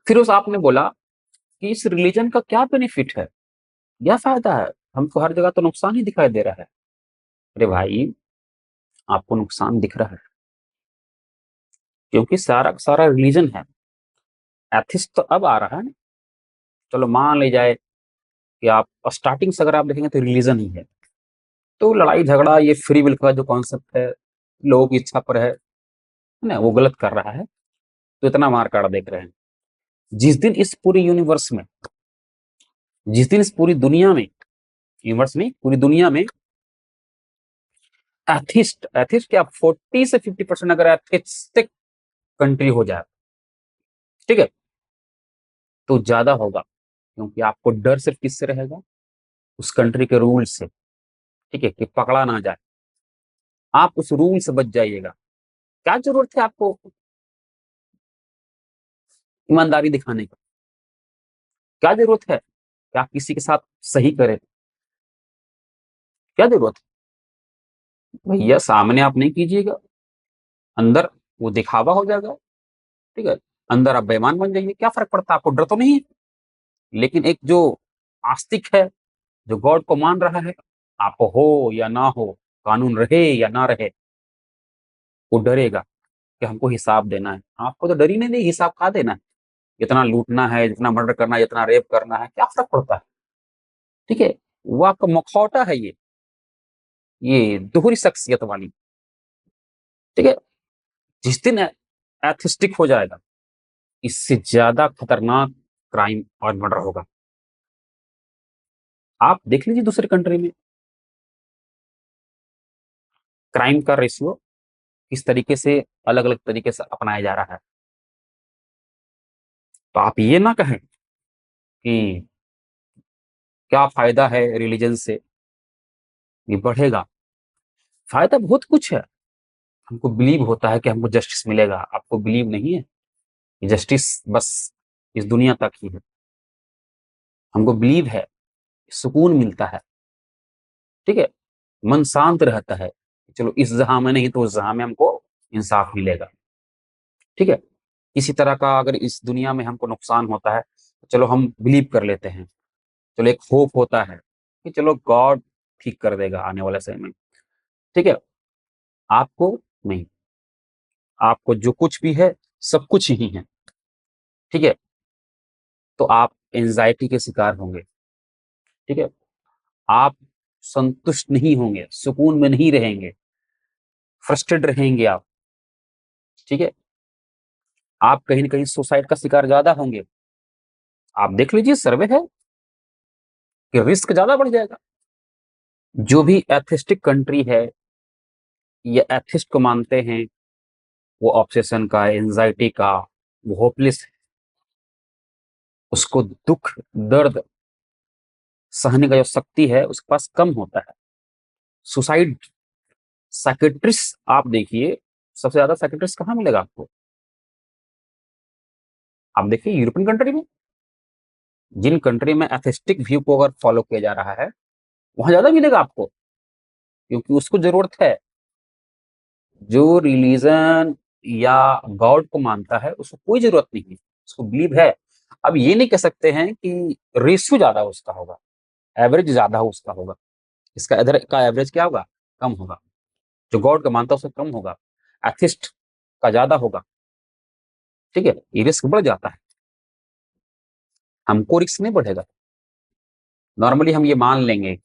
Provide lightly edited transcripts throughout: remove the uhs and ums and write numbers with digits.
फिर उस आपने बोला कि इस रिलीजन का क्या बेनिफिट है? क्या फ़ायदा है? हमको हर जगह तो नुकसान ही दिखाई दे रहा है। अरे भाई, आपको नुकसान दिख रहा है, क्योंकि सारा का सारा रिलीजन है। एथिस्ट तो अब आ रहा है ना। चलो मान ली जाए कि आप स्टार्टिंग से अगर आप देखेंगे तो रिलीजन ही है। तो लड़ाई झगड़ा ये फ्री विल का जो कॉन्सेप्ट है, लोगों की इच्छा पर है ना, वो गलत कर रहा है। तो इतना मार काट देख रहे हैं। जिस दिन इस पूरी यूनिवर्स में, जिस दिन इस पूरी दुनिया में, यूनिवर्स नहीं पूरी दुनिया में एथिस्ट एथिस्ट क्या 40 से 50% अगर एथिस्टिक कंट्री हो जाए, ठीक है, तो ज्यादा होगा। क्योंकि आपको डर सिर्फ किससे रहेगा? उस कंट्री के रूल से। ठीक है, कि पकड़ा ना जाए। आप उस रूल से बच जाइएगा। क्या जरूरत है आपको ईमानदारी दिखाने की? क्या जरूरत है कि आप किसी के साथ सही करें? क्या जरूरत है भैया? सामने आप नहीं कीजिएगा, अंदर वो दिखावा हो जाएगा। ठीक है, अंदर आप बेईमान बन जाइए, क्या फर्क पड़ता है? आपको डर तो नहीं है। लेकिन एक जो आस्तिक है, जो गॉड को मान रहा है, आप हो या ना हो, कानून रहे या ना रहे, वो डरेगा कि हमको हिसाब देना है। आपको तो डर ही नहीं, हिसाब कहाँ देना है? जितना लूटना है, जितना मर्डर करना है, जितना रेप करना है, क्या फर्क पड़ता है? ठीक है, वो आपका मुखौटा है ये दोहरी शख्सियत वाली। ठीक है, जिस दिन एथिस्टिक हो जाएगा, इससे ज्यादा खतरनाक क्राइम और मर्डर होगा। आप देख लीजिए दूसरे कंट्री में क्राइम का रेशियो किस तरीके से अलग अलग तरीके से अपनाया जा रहा है। तो आप ये ना कहें कि क्या फायदा है रिलीजन से, ये बढ़ेगा। फायदा बहुत कुछ है। हमको बिलीव होता है कि हमको जस्टिस मिलेगा। आपको बिलीव नहीं है कि जस्टिस बस इस दुनिया तक ही है? हमको बिलीव है, सुकून मिलता है। ठीक है, मन शांत रहता है। चलो इस जहां में नहीं तो उस जहां में हमको इंसाफ मिलेगा। ठीक है, किसी तरह का अगर इस दुनिया में हमको नुकसान होता है, तो चलो हम बिलीव कर लेते हैं। चलो एक होप होता है कि चलो गॉड ठीक कर देगा आने वाले समय में। ठीक है, आपको नहीं। आपको जो कुछ भी है, सब कुछ ही है। ठीक है, तो आप एंजाइटी के शिकार होंगे। ठीक है, आप संतुष्ट नहीं होंगे, सुकून में नहीं रहेंगे, फ्रस्ट्रेट रहेंगे आप। ठीक है, आप कहीं ना कहीं सुसाइड का शिकार ज्यादा होंगे। आप देख लीजिए, सर्वे है कि रिस्क ज्यादा बढ़ जाएगा। जो भी एथिस्टिक कंट्री है या एथिस्ट को मानते हैं, वो ऑब्सेशन का, एंजाइटी का, वो होपलेस, उसको दुख दर्द सहने का जो शक्ति है उसके पास कम होता है। सुसाइड साइकेट्रिस्ट आप देखिए, सबसे ज्यादा साइकेट्रिस्ट कहाँ मिलेगा आपको? आप देखिए यूरोपियन कंट्री में। जिन कंट्री में एथिस्टिक व्यू को अगर फॉलो किया जा रहा है, वहां ज्यादा मिलेगा आपको, क्योंकि उसको जरूरत है। जो रिलीजन या गॉड को मानता है उसको कोई जरूरत नहीं है, उसको बिलीव है। अब ये नहीं कह सकते हैं कि रेशियो ज्यादा उसका होगा, एवरेज ज्यादा उसका होगा। इसका इधर का एवरेज क्या होगा? कम होगा। जो गॉड का मानता है उसका कम होगा, एथिस्ट का ज्यादा होगा। ठीक है, ये रिस्क बढ़ जाता है। हमको रिस्क नहीं बढ़ेगा। नॉर्मली हम ये मान लेंगे,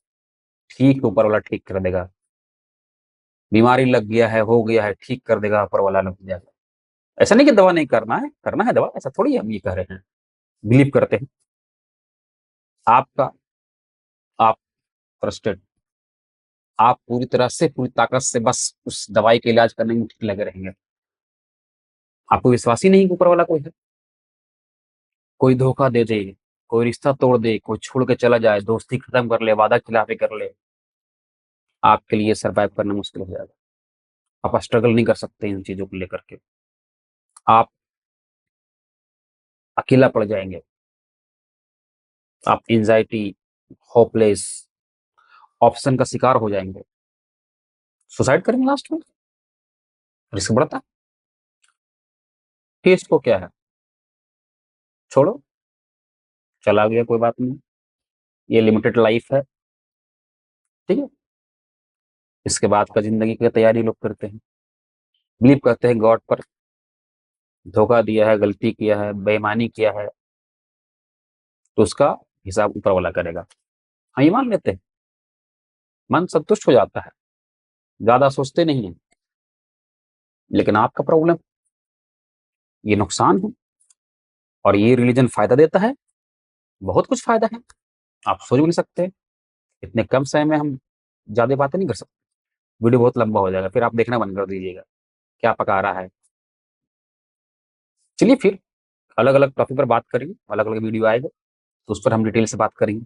ठीक ऊपर वाला ठीक कर देगा। बीमारी लग गया है, हो गया है, ठीक कर देगा ऊपर वाला, लग जाएगा। ऐसा नहीं कि दवा नहीं करना है, करना है दवा, ऐसा थोड़ी हम ये कह रहे हैं। बिलीव करते हैं। आपका आप फ्रस्ट्रेट, आप पूरी तरह से पूरी ताकत से बस उस दवाई के इलाज करने में ठीक लगे रहेंगे। आपको विश्वास ही नहीं कि ऊपर वाला कोई है। कोई धोखा दे दे, कोई रिश्ता तोड़ दे, कोई छोड़ के चला जाए, दोस्ती खत्म कर ले, वादा खिलाफी कर ले, आपके लिए सरवाइव करना मुश्किल हो जाएगा। आप स्ट्रगल नहीं कर सकते इन चीजों को लेकर के। आप अकेला पड़ जाएंगे। आप एंजाइटी, होपलेस, ऑप्शन का शिकार हो जाएंगे, सुसाइड करेंगे लास्ट में। रिस्क बढ़ता है। केस को क्या है? छोड़ो, चला गया, कोई बात नहीं, ये लिमिटेड लाइफ है, ठीक है। इसके बाद का जिंदगी की तैयारी लोग करते हैं, बिलीव करते हैं गॉड पर, धोखा दिया है, गलती किया है, बेईमानी किया है, तो उसका हिसाब ऊपर वाला करेगा। हाँ, ये मान लेते हैं, मन संतुष्ट हो जाता है, ज्यादा सोचते नहीं है। लेकिन आपका प्रॉब्लम, ये नुकसान है, और ये रिलीजन फायदा देता है, बहुत कुछ फायदा है, आप सोच भी नहीं सकते। इतने कम समय में हम ज्यादा बातें नहीं कर सकते, वीडियो बहुत लंबा हो जाएगा, फिर आप देखना बंद कर दीजिएगा, क्या पका रहा है। चलिए फिर अलग अलग टॉपिक पर बात करेंगे, अलग अलग वीडियो आएगा, तो उस पर हम डिटेल से बात करेंगे।